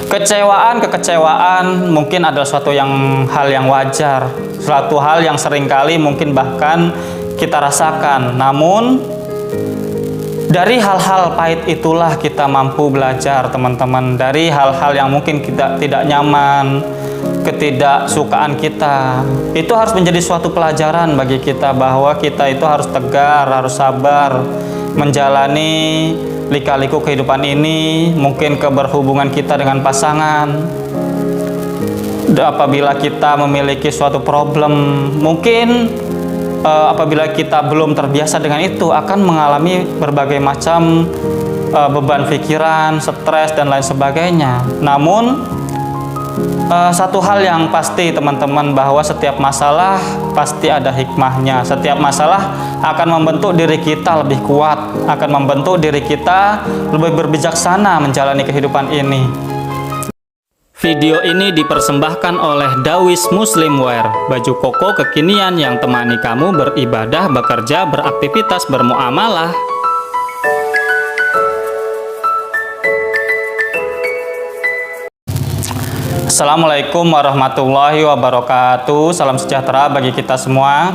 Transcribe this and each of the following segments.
Kekecewaan mungkin adalah hal yang wajar, suatu hal yang seringkali mungkin bahkan kita rasakan. Namun dari hal-hal pahit itulah kita mampu belajar, teman-teman. Dari hal-hal yang mungkin kita tidak nyaman, ketidaksukaan kita, itu harus menjadi suatu pelajaran bagi kita bahwa kita itu harus tegar, harus sabar menjalani lika-liku kehidupan ini. Mungkin keberhubungan kita dengan pasangan, apabila kita memiliki suatu problem, mungkin apabila kita belum terbiasa dengan itu, akan mengalami berbagai macam beban pikiran, stres, dan lain sebagainya. Namun satu hal yang pasti, teman-teman, bahwa setiap masalah pasti ada hikmahnya. Setiap masalah akan membentuk diri kita lebih kuat, akan membentuk diri kita lebih berbijaksana menjalani kehidupan ini. Video ini dipersembahkan oleh Dawis Muslimwear, baju koko kekinian yang temani kamu beribadah, bekerja, beraktivitas, bermuamalah. Assalamualaikum warahmatullahi wabarakatuh. Salam sejahtera bagi kita semua.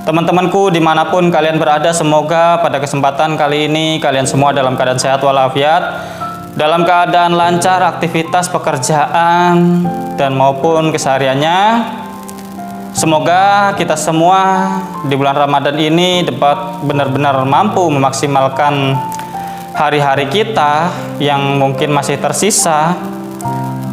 Teman-temanku dimanapun kalian berada, semoga pada kesempatan kali ini kalian semua dalam keadaan sehat walafiat, dalam keadaan lancar aktivitas pekerjaan dan maupun kesehariannya. Semoga kita semua di bulan Ramadan ini dapat benar-benar mampu memaksimalkan hari-hari kita yang mungkin masih tersisa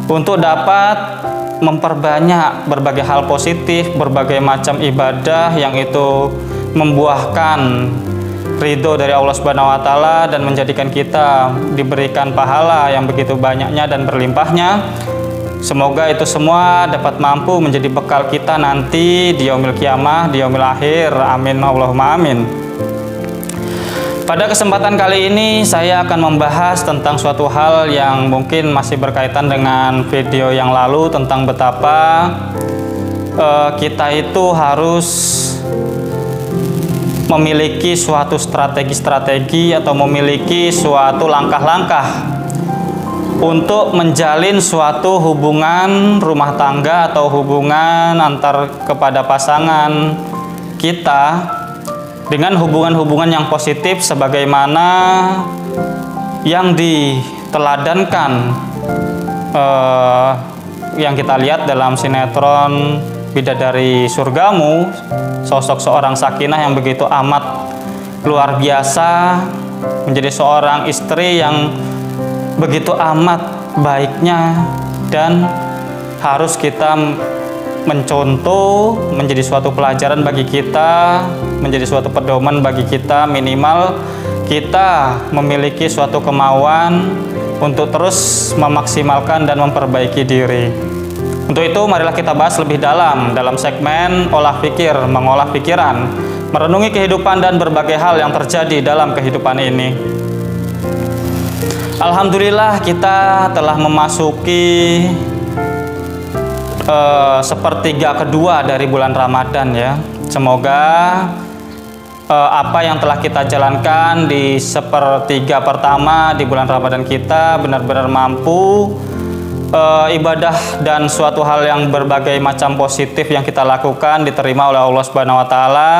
untuk dapat memperbanyak berbagai hal positif, berbagai macam ibadah yang itu membuahkan ridho dari Allah Subhanahu wa Ta'ala dan menjadikan kita diberikan pahala yang begitu banyaknya dan berlimpahnya. Semoga itu semua dapat mampu menjadi bekal kita nanti di yaumil qiyamah, di yaumil akhir. Amin Allahumma amin. Pada kesempatan kali ini saya akan membahas tentang suatu hal yang mungkin masih berkaitan dengan video yang lalu, tentang betapa kita itu harus memiliki suatu strategi-strategi atau memiliki suatu langkah-langkah untuk menjalin suatu hubungan rumah tangga atau hubungan antar kepada pasangan kita dengan hubungan-hubungan yang positif sebagaimana yang diteladankan yang kita lihat dalam sinetron Bidadari Surgamu, sosok seorang Sakinah yang begitu amat luar biasa, menjadi seorang istri yang begitu amat baiknya dan harus kita mencontoh, menjadi suatu pelajaran bagi kita, menjadi suatu pedoman bagi kita. Minimal kita memiliki suatu kemauan untuk terus memaksimalkan dan memperbaiki diri. Untuk itu marilah kita bahas lebih dalam segmen olah pikir, mengolah pikiran, merenungi kehidupan dan berbagai hal yang terjadi dalam kehidupan ini. Alhamdulillah kita telah memasuki sepertiga kedua dari bulan Ramadan ya. Semoga apa yang telah kita jalankan di sepertiga pertama di bulan Ramadan kita benar-benar mampu ibadah dan suatu hal yang berbagai macam positif yang kita lakukan diterima oleh Allah Subhanahu wa Ta'ala.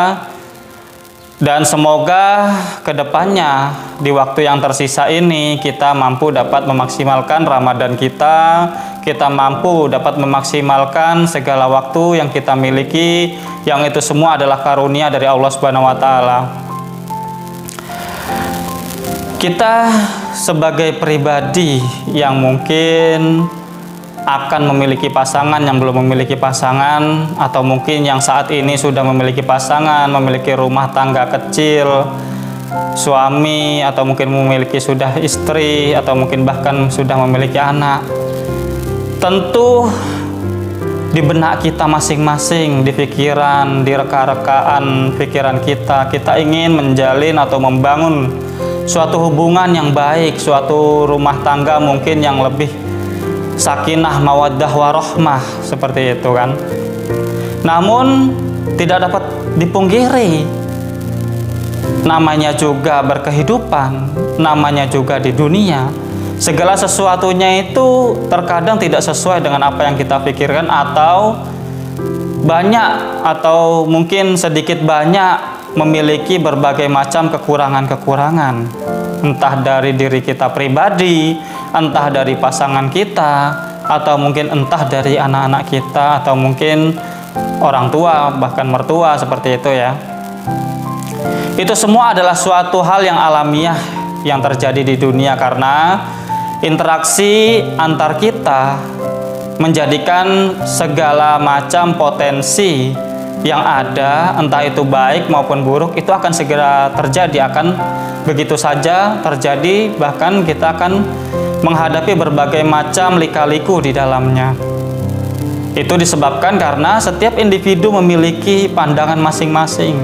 Dan semoga kedepannya di waktu yang tersisa ini kita mampu dapat memaksimalkan Ramadan kita, kita mampu dapat memaksimalkan segala waktu yang kita miliki, yang itu semua adalah karunia dari Allah Subhanahu wa Ta'ala. Kita sebagai pribadi yang mungkin akan memiliki pasangan, yang belum memiliki pasangan, atau mungkin yang saat ini sudah memiliki pasangan, memiliki rumah tangga kecil, suami, atau mungkin memiliki sudah istri, atau mungkin bahkan sudah memiliki anak. Tentu di benak kita masing-masing, di pikiran, di reka-rekaan pikiran kita, kita ingin menjalin atau membangun suatu hubungan yang baik, suatu rumah tangga mungkin yang lebih sakinah, mawaddah, warahmah, seperti itu kan. Namun tidak dapat dipungkiri, namanya juga berkehidupan, namanya juga di dunia, segala sesuatunya itu terkadang tidak sesuai dengan apa yang kita pikirkan, atau banyak atau mungkin sedikit banyak memiliki berbagai macam kekurangan-kekurangan, entah dari diri kita pribadi, entah dari pasangan kita, atau mungkin entah dari anak-anak kita, atau mungkin orang tua, bahkan mertua, seperti itu ya. Itu semua adalah suatu hal yang alamiah yang terjadi di dunia, karena interaksi antar kita menjadikan segala macam potensi yang ada, entah itu baik maupun buruk, itu akan segera terjadi, akan begitu saja terjadi, bahkan kita akan menghadapi berbagai macam lika-liku di dalamnya. Itu disebabkan karena setiap individu memiliki pandangan masing-masing.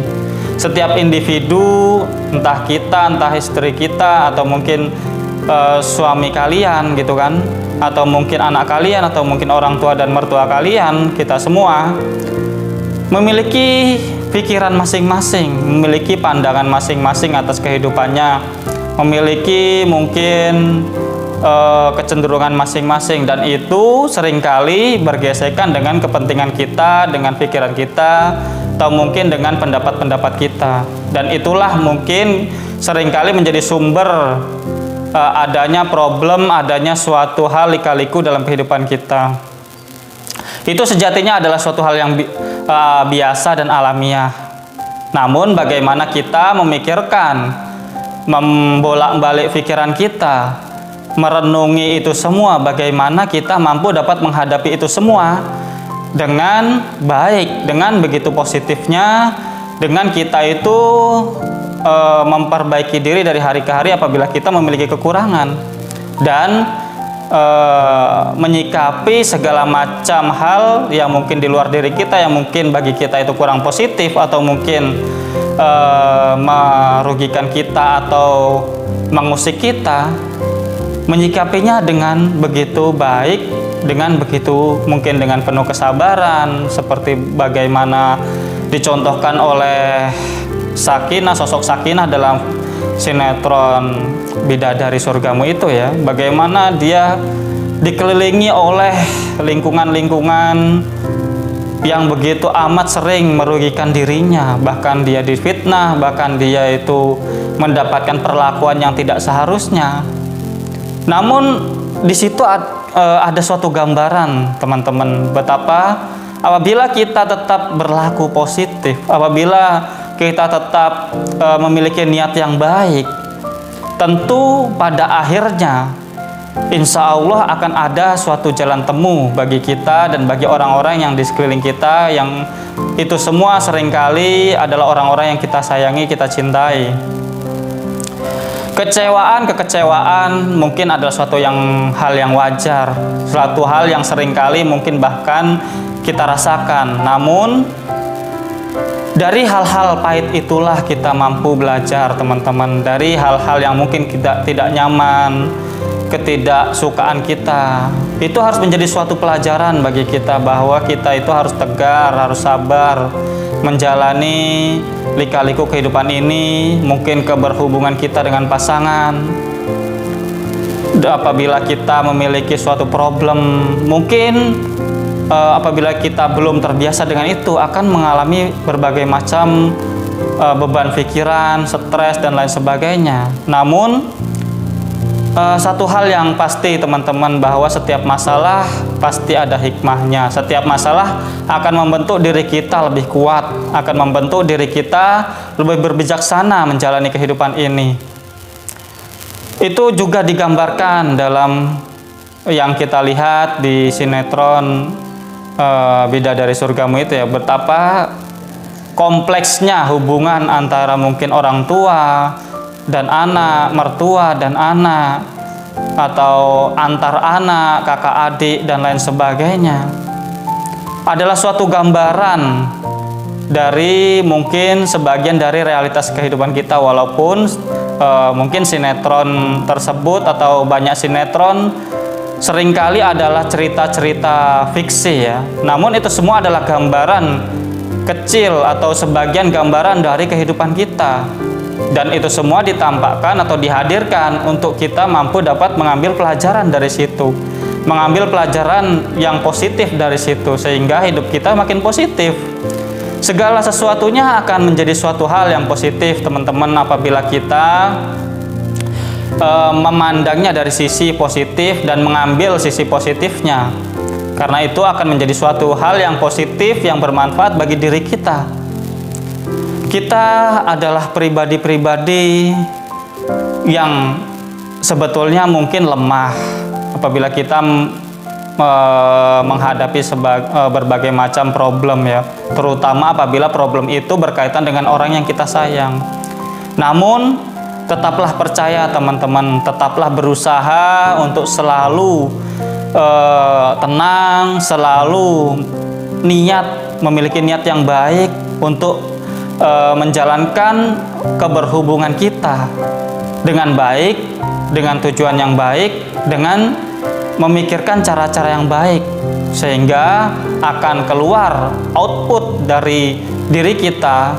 Setiap individu, entah kita, entah istri kita, atau mungkin suami kalian gitu kan, atau mungkin anak kalian, atau mungkin orang tua dan mertua kalian, kita semua memiliki pikiran masing-masing, memiliki pandangan masing-masing atas kehidupannya, memiliki mungkin kecenderungan masing-masing, dan itu seringkali bergesekan dengan kepentingan kita, dengan pikiran kita, atau mungkin dengan pendapat-pendapat kita. Dan itulah mungkin seringkali menjadi sumber adanya problem, adanya suatu hal lika-liku dalam kehidupan kita. Itu sejatinya adalah suatu hal yang biasa dan alamiah. Namun bagaimana kita memikirkan, membolak-balik pikiran kita, merenungi itu semua, bagaimana kita mampu dapat menghadapi itu semua dengan baik, dengan begitu positifnya, dengan kita itu memperbaiki diri dari hari ke hari apabila kita memiliki kekurangan, dan menyikapi segala macam hal yang mungkin di luar diri kita, yang mungkin bagi kita itu kurang positif, atau mungkin merugikan kita atau mengusik kita, menyikapinya dengan begitu baik, dengan begitu mungkin dengan penuh kesabaran, seperti bagaimana dicontohkan oleh Sakinah, sosok Sakinah dalam sinetron Bidadari Surgamu itu ya. Bagaimana dia dikelilingi oleh lingkungan-lingkungan yang begitu amat sering merugikan dirinya, bahkan dia difitnah, bahkan dia itu mendapatkan perlakuan yang tidak seharusnya. Namun di situ ada suatu gambaran, teman-teman, betapa apabila kita tetap berlaku positif, apabila kita tetap memiliki niat yang baik, tentu pada akhirnya insya Allah akan ada suatu jalan temu bagi kita dan bagi orang-orang yang di sekeliling kita, yang itu semua seringkali adalah orang-orang yang kita sayangi, kita cintai. Kekecewaan mungkin adalah suatu hal yang wajar, suatu hal yang seringkali mungkin bahkan kita rasakan. Namun dari hal-hal pahit itulah kita mampu belajar, teman-teman. Dari hal-hal yang mungkin kita tidak nyaman, ketidaksukaan kita, itu harus menjadi suatu pelajaran bagi kita, bahwa kita itu harus tegar, harus sabar menjalani lika-liku kehidupan ini. Mungkin keberhubungan kita dengan pasangan, apabila kita memiliki suatu problem, mungkin apabila kita belum terbiasa dengan itu, akan mengalami berbagai macam beban pikiran, stres, dan lain sebagainya. Namun satu hal yang pasti, teman-teman, bahwa setiap masalah pasti ada hikmahnya. Setiap masalah akan membentuk diri kita lebih kuat, akan membentuk diri kita lebih berbijaksana menjalani kehidupan ini. Itu juga digambarkan dalam yang kita lihat di sinetron Bidadari Surgamu itu ya, betapa kompleksnya hubungan antara mungkin orang tua dan anak, mertua dan anak, atau antar anak, kakak adik, dan lain sebagainya. Adalah suatu gambaran dari mungkin sebagian dari realitas kehidupan kita, walaupun mungkin sinetron tersebut atau banyak sinetron seringkali adalah cerita-cerita fiksi ya. Namun itu semua adalah gambaran kecil atau sebagian gambaran dari kehidupan kita. Dan itu semua ditampakkan atau dihadirkan untuk kita mampu dapat mengambil pelajaran dari situ, mengambil pelajaran yang positif dari situ, sehingga hidup kita makin positif. Segala sesuatunya akan menjadi suatu hal yang positif, teman-teman, apabila kita memandangnya dari sisi positif dan mengambil sisi positifnya. Karena itu akan menjadi suatu hal yang positif, yang bermanfaat bagi diri kita. Kita adalah pribadi-pribadi yang sebetulnya mungkin lemah apabila kita menghadapi berbagai macam problem ya, terutama apabila problem itu berkaitan dengan orang yang kita sayang. Namun tetaplah percaya teman-teman, tetaplah berusaha untuk selalu tenang, selalu memiliki niat yang baik untuk menjalankan keberhubungan kita dengan baik, dengan tujuan yang baik, dengan memikirkan cara-cara yang baik, sehingga akan keluar output dari diri kita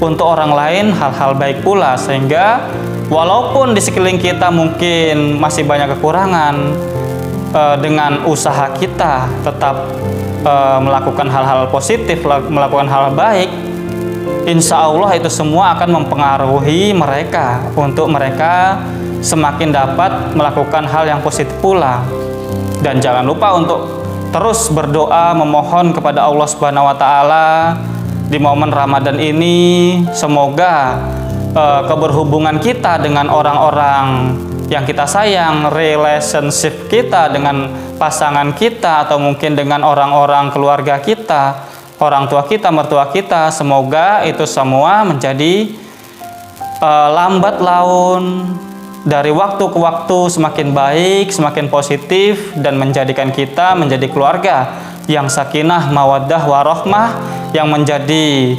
untuk orang lain hal-hal baik pula, sehingga walaupun di sekeliling kita mungkin masih banyak kekurangan, dengan usaha kita tetap melakukan hal-hal positif, melakukan hal baik, insya Allah itu semua akan mempengaruhi mereka untuk mereka semakin dapat melakukan hal yang positif pula. Dan jangan lupa untuk terus berdoa, memohon kepada Allah Subhanahu wa Ta'ala di momen Ramadan ini. Semoga keberhubungan kita dengan orang-orang yang kita sayang, relationship kita dengan pasangan kita, atau mungkin dengan orang-orang keluarga kita, orang tua kita, mertua kita, semoga itu semua menjadi lambat laun, dari waktu ke waktu semakin baik, semakin positif, dan menjadikan kita menjadi keluarga yang sakinah, mawaddah, warahmah, yang menjadi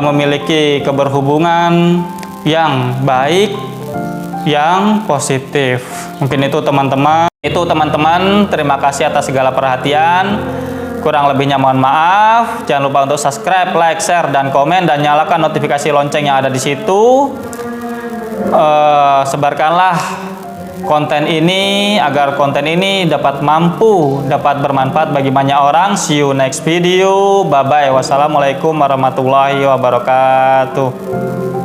memiliki keberhubungan yang baik, yang positif. Mungkin itu teman-teman. Terima kasih atas segala perhatian. Kurang lebihnya mohon maaf. Jangan lupa untuk subscribe, like, share, dan komen, dan nyalakan notifikasi lonceng yang ada di situ. Sebarkanlah konten ini agar konten ini dapat bermanfaat bagi banyak orang. See you next video. Bye bye. Wassalamualaikum warahmatullahi wabarakatuh.